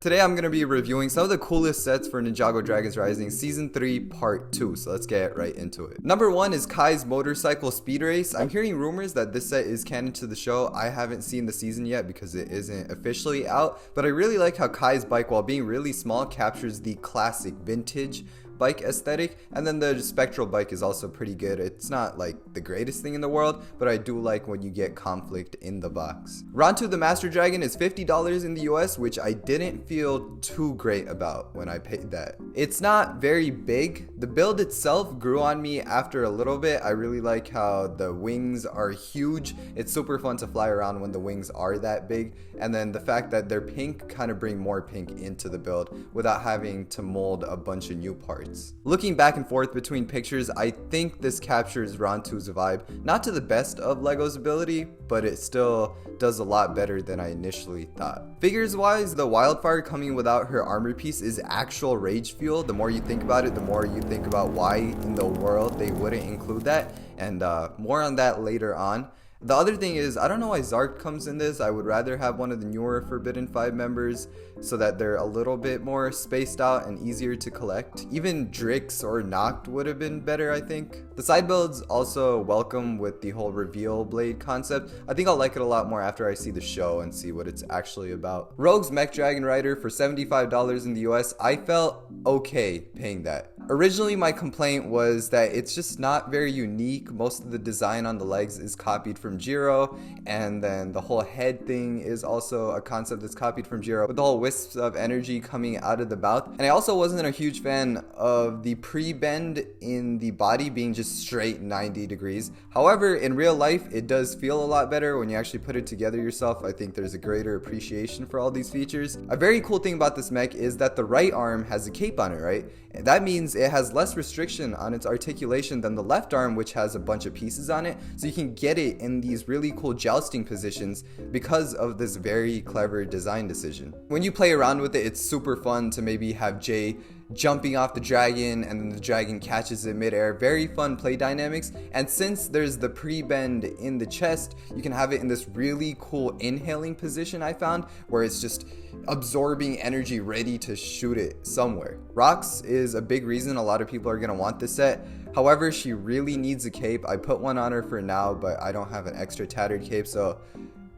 Today I'm going to be reviewing some of the coolest sets for Ninjago Dragons Rising Season 3 Part 2, so let's get right into it. Number 1 is Kai's Motorcycle Speed Race. I'm hearing rumors that this set is canon to the show. I haven't seen the season yet because it isn't officially out, but I really like how Kai's bike, while being really small, captures the classic vintage bike aesthetic, and then the spectral bike is also pretty good. It's not like the greatest thing in the world, but I do like when you get conflict in the box. Rontu the Master Dragon is $50 in the US, which I didn't feel too great about when I paid that. It's not very big. The build itself grew on me after a little bit. I really like how the wings are huge. It's super fun to fly around when the wings are that big, and then the fact that they're pink kind of bring more pink into the build without having to mold a bunch of new parts. Looking back and forth between pictures, I think this captures Rontu's vibe. Not to the best of Lego's ability, but it still does a lot better than I initially thought. Figures wise, the Wildfire coming without her armor piece is actual rage fuel. The more you think about it, the more you think about why in the world they wouldn't include that, and more on that later on. The other thing is, I don't know why Zark comes in this. I would rather have one of the newer Forbidden 5 members so that they're a little bit more spaced out and easier to collect. Even Drix or Noct would have been better, I think. The side builds also welcome with the whole reveal blade concept. I think I'll like it a lot more after I see the show and see what it's actually about. Rogue's Mech Dragon Rider for $75 in the US. I felt okay paying that. Originally, my complaint was that it's just not very unique. Most of the design on the legs is copied from Jiro, and then the whole head thing is also a concept that's copied from Jiro, with the whole wisps of energy coming out of the mouth. And I also wasn't a huge fan of the pre-bend in the body being just straight 90 degrees. However, in real life, it does feel a lot better when you actually put it together yourself. I think there's a greater appreciation for all these features. A very cool thing about this mech is that the right arm has a cape on it, right? And that means it has less restriction on its articulation than the left arm, which has a bunch of pieces on it, so you can get it in these really cool jousting positions because of this very clever design decision. When you play around with it, it's super fun to maybe have Jay jumping off the dragon and then the dragon catches it midair. Very fun play dynamics, and since there's the pre-bend in the chest, you can have it in this really cool inhaling position I found, where it's just absorbing energy ready to shoot it somewhere. Rox is a big reason a lot of people are going to want this set. However, she really needs a cape. I put one on her for now, but I don't have an extra tattered cape, so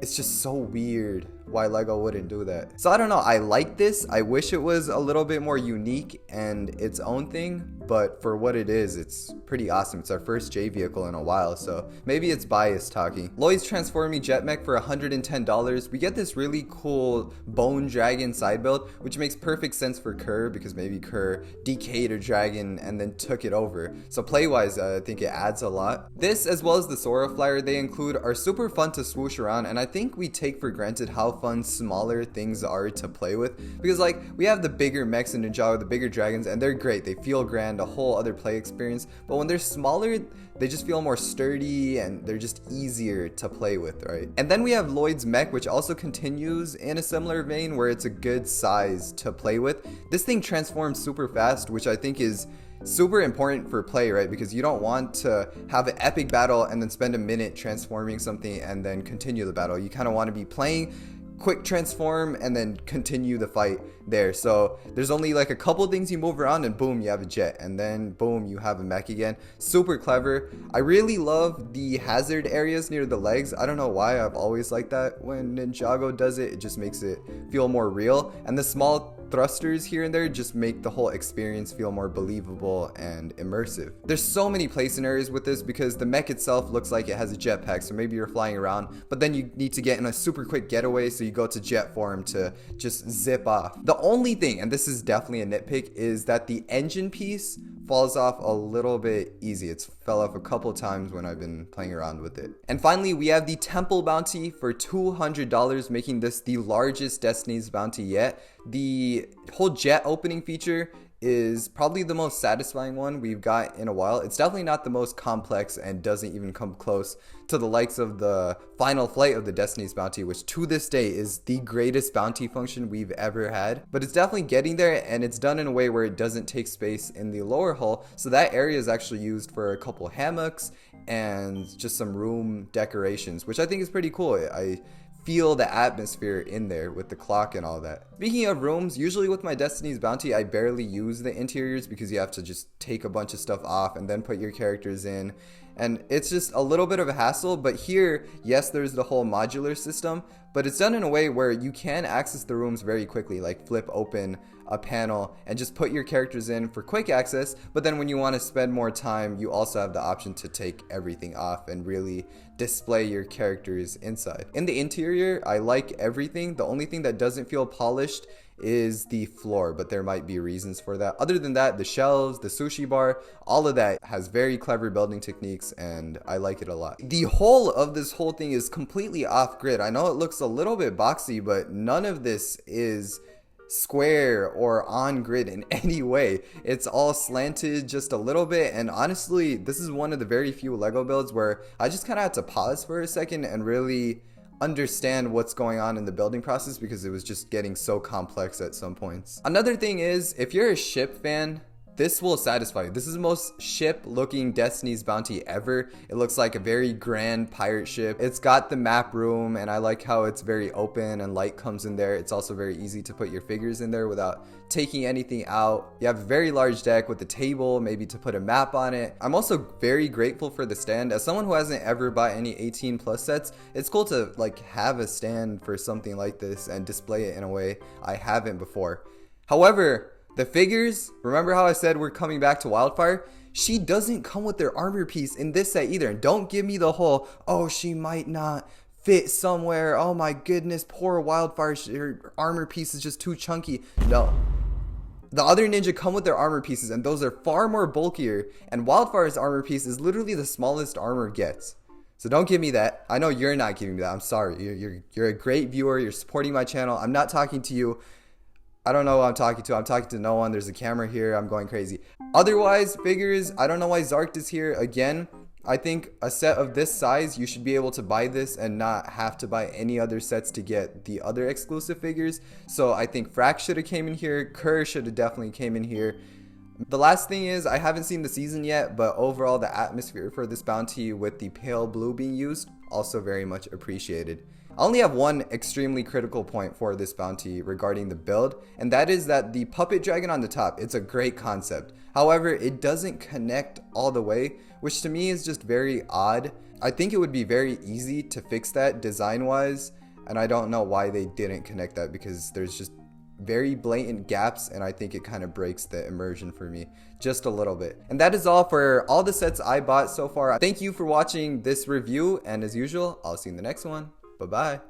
it's just so weird why Lego wouldn't do that. So I don't know, I like this. I wish it was a little bit more unique and its own thing, but for what it is, it's pretty awesome. It's our first J vehicle in a while, so maybe it's biased talking. Lloyd's Transforming Jet Mech for $110. We get this really cool Bone Dragon side build, which makes perfect sense for Kerr, because maybe Kerr decayed a dragon and then took it over. So play-wise, I think it adds a lot. This, as well as the Sora Flyer they include, are super fun to swoosh around, and I think we take for granted how fun smaller things are to play with, because like we have the bigger mechs in Ninjago, the bigger dragons, and they're great. They feel grand, a whole other play experience, but when they're smaller, they just feel more sturdy and they're just easier to play with, right? And then we have Lloyd's Mech, which also continues in a similar vein, where it's a good size to play with. This thing transforms super fast, which I think is super important for play, right? Because you don't want to have an epic battle and then spend a minute transforming something and then continue the battle. You kind of want to be playing, quick transform, and then continue the fight there. So there's only like a couple things you move around and boom, you have a jet, and then boom, you have a mech again. Super clever. I really love the hazard areas near the legs. I don't know why, I've always liked that when Ninjago does it. It just makes it feel more real, and the small thrusters here and there just make the whole experience feel more believable and immersive. There's so many play scenarios with this, because the mech itself looks like it has a jetpack, so maybe you're flying around, but then you need to get in a super quick getaway, so you go to jet form to just zip off. The only thing, and this is definitely a nitpick, is that the engine piece falls off a little bit easy. It's fell off a couple times when I've been playing around with it. And finally, we have the Temple Bounty for $200, making this the largest Destiny's Bounty yet. The whole jet opening feature is probably the most satisfying one we've got in a while. It's definitely not the most complex and doesn't even come close to the likes of the final flight of the Destiny's Bounty, which to this day is the greatest bounty function we've ever had. But it's definitely getting there, and it's done in a way where it doesn't take space in the lower hull, so that area is actually used for a couple hammocks and just some room decorations, which I think is pretty cool. I feel the atmosphere in there with the clock and all that. Speaking of rooms, usually with my Destiny's Bounty, I barely use the interiors because you have to just take a bunch of stuff off and then put your characters in. And it's just a little bit of a hassle, but here, yes, there's the whole modular system, but it's done in a way where you can access the rooms very quickly, like flip open a panel and just put your characters in for quick access. But then when you want to spend more time, you also have the option to take everything off and really display your characters inside. In the interior, I like everything. The only thing that doesn't feel polished is the floor, but there might be reasons for that. Other than that, the shelves, the sushi bar, all of that has very clever building techniques, and I like it a lot. The whole of this whole thing is completely off grid. I know it looks a little bit boxy, but none of this is square or on grid in any way. It's all slanted just a little bit, and honestly, this is one of the very few Lego builds where I just kind of had to pause for a second and really understand what's going on in the building process because it was just getting so complex at some points. Another thing is, if you're a ship fan, this will satisfy you. This is the most ship looking Destiny's Bounty ever. It looks like a very grand pirate ship. It's got the map room, and I like how it's very open and light comes in there. It's also very easy to put your figures in there without taking anything out. You have a very large deck with a table, maybe to put a map on it. I'm also very grateful for the stand. As someone who hasn't ever bought any 18 plus sets, it's cool to like have a stand for something like this and display it in a way I haven't before. However, the figures, remember how I said we're coming back to Wildfire? She doesn't come with their armor piece in this set either. And don't give me the whole, oh, she might not fit somewhere. Oh my goodness, poor Wildfire, her armor piece is just too chunky. No. The other ninja come with their armor pieces, and those are far more bulkier. And Wildfire's armor piece is literally the smallest armor gets. So don't give me that. I know you're not giving me that. I'm sorry. You're a great viewer. You're supporting my channel. I'm not talking to you. I don't know who I'm talking to. I'm talking to no one. There's a camera here. I'm going crazy. Otherwise, figures, I don't know why Zarked is here again. I think a set of this size, you should be able to buy this and not have to buy any other sets to get the other exclusive figures. So I think Frack should have came in here. Kerr should have definitely came in here. The last thing is, I haven't seen the season yet, but overall the atmosphere for this bounty with the pale blue being used, also very much appreciated. I only have one extremely critical point for this bounty regarding the build, and that is that the puppet dragon on the top, it's a great concept. However, it doesn't connect all the way, which to me is just very odd. I think it would be very easy to fix that design-wise, and I don't know why they didn't connect that because there's just very blatant gaps, and I think it kind of breaks the immersion for me just a little bit. And that is all for all the sets I bought so far. Thank you for watching this review, and as usual, I'll see you in the next one. Bye-bye.